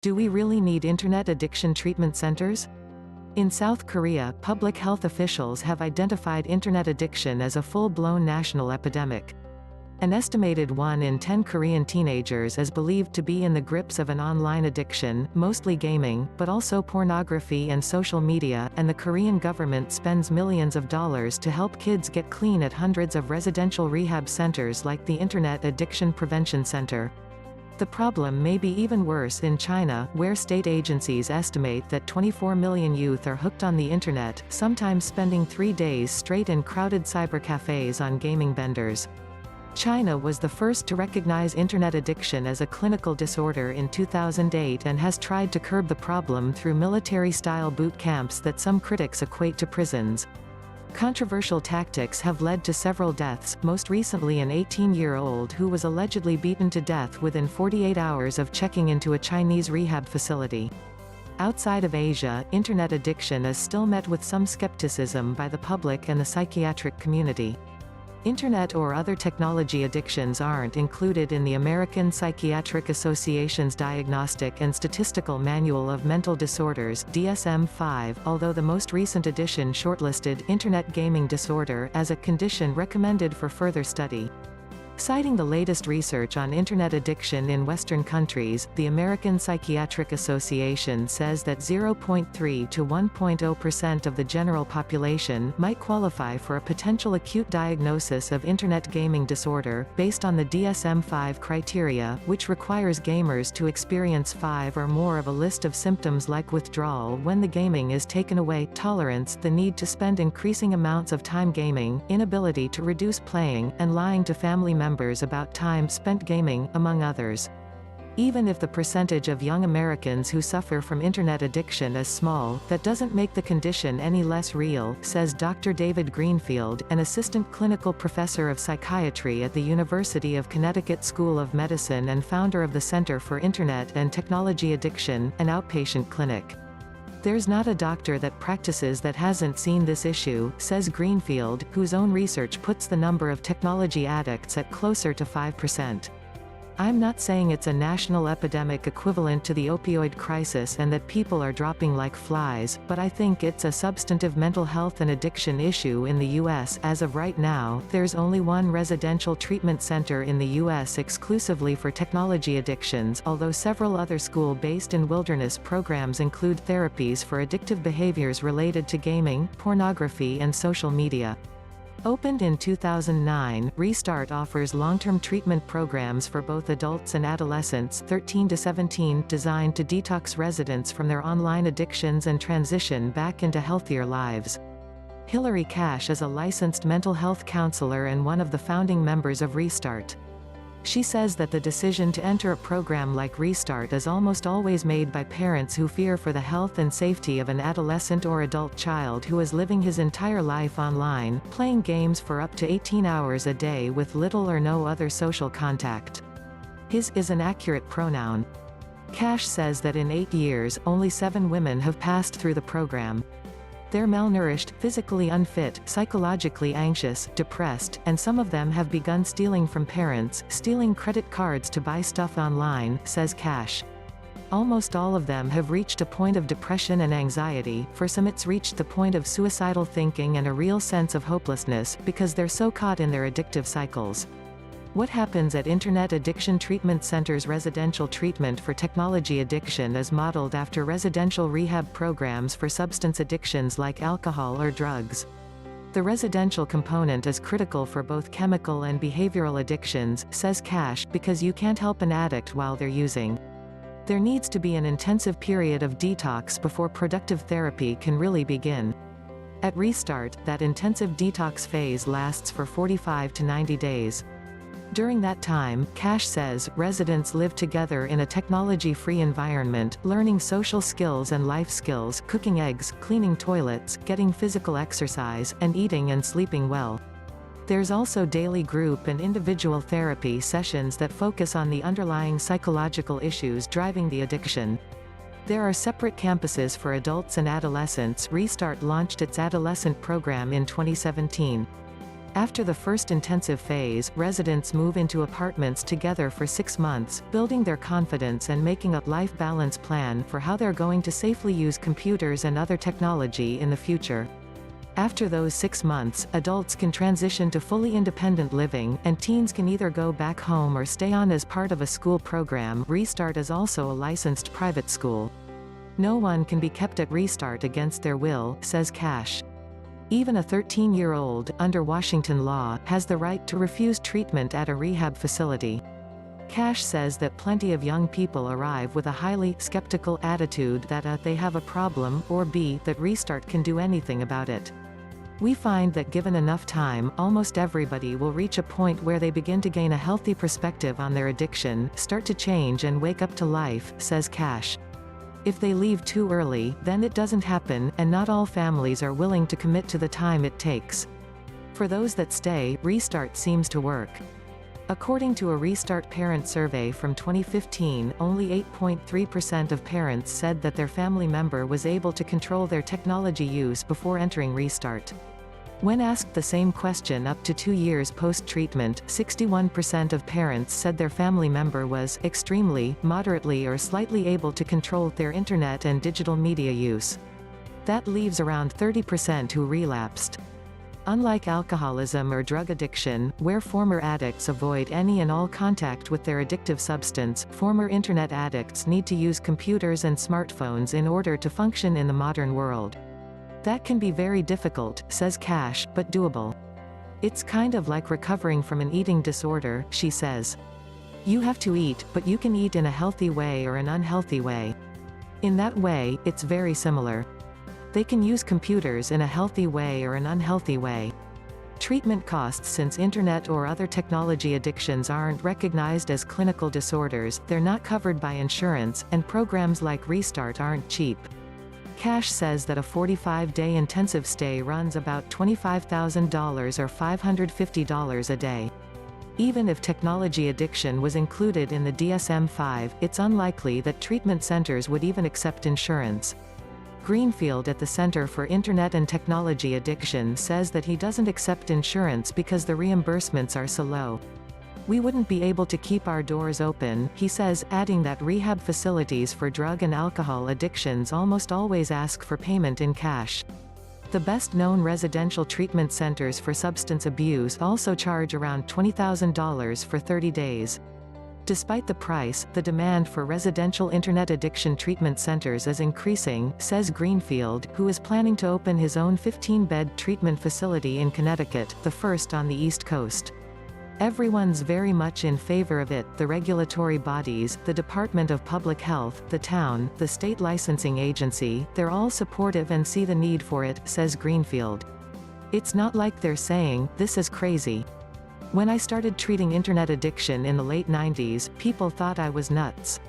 Do we really need internet addiction treatment centers? In South Korea, public health officials have identified internet addiction as a full-blown national epidemic. An estimated 1 in 10 Korean teenagers is believed to be in the grips of an online addiction, mostly gaming, but also pornography and social media, and the Korean government spends millions of dollars to help kids get clean at hundreds of residential rehab centers like the Internet Addiction Prevention Center. The problem may be even worse in China, where state agencies estimate that 24 million youth are hooked on the internet, sometimes spending 3 days straight in crowded cybercafes on gaming benders. China was the first to recognize internet addiction as a clinical disorder in 2008 and has tried to curb the problem through military-style boot camps that some critics equate to prisons. Controversial tactics have led to several deaths, most recently an 18-year-old who was allegedly beaten to death within 48 hours of checking into a Chinese rehab facility. Outside of Asia, internet addiction is still met with some skepticism by the public and the psychiatric community. Internet or other technology addictions aren't included in the American Psychiatric Association's Diagnostic and Statistical Manual of Mental Disorders (DSM-5), although the most recent edition shortlisted Internet gaming disorder as a condition recommended for further study. Citing the latest research on internet addiction in Western countries, the American Psychiatric Association says that 0.3 to 1.0% of the general population might qualify for a potential acute diagnosis of internet gaming disorder, based on the DSM-5 criteria, which requires gamers to experience 5 or more of a list of symptoms like withdrawal when the gaming is taken away, tolerance, the need to spend increasing amounts of time gaming, inability to reduce playing, and lying to family members about time spent gaming, among others. Even if the percentage of young Americans who suffer from internet addiction is small, that doesn't make the condition any less real, says Dr. David Greenfield, an assistant clinical professor of psychiatry at the University of Connecticut School of Medicine and founder of the Center for Internet and Technology Addiction, an outpatient clinic. There's not a doctor that practices that hasn't seen this issue, says Greenfield, whose own research puts the number of technology addicts at closer to 5%. I'm not saying it's a national epidemic equivalent to the opioid crisis and that people are dropping like flies, but I think it's a substantive mental health and addiction issue in the U.S. As of right now, there's only one residential treatment center in the U.S. exclusively for technology addictions, although several other school-based and wilderness programs include therapies for addictive behaviors related to gaming, pornography and social media. Opened in 2009, Restart offers long-term treatment programs for both adults and adolescents 13 to 17 designed to detox residents from their online addictions and transition back into healthier lives. Hillary Cash is a licensed mental health counselor and one of the founding members of Restart. She says that the decision to enter a program like Restart is almost always made by parents who fear for the health and safety of an adolescent or adult child who is living his entire life online, playing games for up to 18 hours a day with little or no other social contact. His is an accurate pronoun. Cash says that in 8 years, only 7 women have passed through the program. They're malnourished, physically unfit, psychologically anxious, depressed, and some of them have begun stealing from parents, stealing credit cards to buy stuff online, says Cash. Almost all of them have reached a point of depression and anxiety, for some it's reached the point of suicidal thinking and a real sense of hopelessness, because they're so caught in their addictive cycles. What happens at Internet Addiction Treatment Centers? Residential treatment for technology addiction is modeled after residential rehab programs for substance addictions like alcohol or drugs. The residential component is critical for both chemical and behavioral addictions, says Cash, because you can't help an addict while they're using. There needs to be an intensive period of detox before productive therapy can really begin. At Restart, that intensive detox phase lasts for 45 to 90 days. During that time, Cash says, residents live together in a technology-free environment, learning social skills and life skills, cooking eggs, cleaning toilets, getting physical exercise, and eating and sleeping well. There's also daily group and individual therapy sessions that focus on the underlying psychological issues driving the addiction. There are separate campuses for adults and adolescents. Restart launched its adolescent program in 2017. After the first intensive phase, residents move into apartments together for 6 months, building their confidence and making a life balance plan for how they're going to safely use computers and other technology in the future. After those 6 months, adults can transition to fully independent living, and teens can either go back home or stay on as part of a school program. Restart is also a licensed private school. No one can be kept at Restart against their will, says Cash. Even a 13-year-old, under Washington law, has the right to refuse treatment at a rehab facility. Cash says that plenty of young people arrive with a highly skeptical attitude that A, they have a problem, or B, that Restart can do anything about it. We find that given enough time, almost everybody will reach a point where they begin to gain a healthy perspective on their addiction, start to change and wake up to life, says Cash. If they leave too early, then it doesn't happen, and not all families are willing to commit to the time it takes. For those that stay, Restart seems to work. According to a Restart parent survey from 2015, only 8.3% of parents said that their family member was able to control their technology use before entering Restart. When asked the same question up to 2 years post-treatment, 61% of parents said their family member was extremely, moderately or slightly able to control their internet and digital media use. That leaves around 30% who relapsed. Unlike alcoholism or drug addiction, where former addicts avoid any and all contact with their addictive substance, former internet addicts need to use computers and smartphones in order to function in the modern world. That can be very difficult, says Cash, but doable. It's kind of like recovering from an eating disorder, she says. You have to eat, but you can eat in a healthy way or an unhealthy way. In that way, it's very similar. They can use computers in a healthy way or an unhealthy way. Treatment costs. Since internet or other technology addictions aren't recognized as clinical disorders, they're not covered by insurance, and programs like Restart aren't cheap. Cash says that a 45-day intensive stay runs about $25,000 or $550 a day. Even if technology addiction was included in the DSM-5, it's unlikely that treatment centers would even accept insurance. Greenfield at the Center for Internet and Technology Addiction says that he doesn't accept insurance because the reimbursements are so low. We wouldn't be able to keep our doors open, he says, adding that rehab facilities for drug and alcohol addictions almost always ask for payment in cash. The best-known residential treatment centers for substance abuse also charge around $20,000 for 30 days. Despite the price, the demand for residential internet addiction treatment centers is increasing, says Greenfield, who is planning to open his own 15-bed treatment facility in Connecticut, the first on the East Coast. Everyone's very much in favor of it, the regulatory bodies, the Department of Public Health, the town, the state licensing agency, they're all supportive and see the need for it, says Greenfield. It's not like they're saying, this is crazy. When I started treating internet addiction in the late 90s, people thought I was nuts.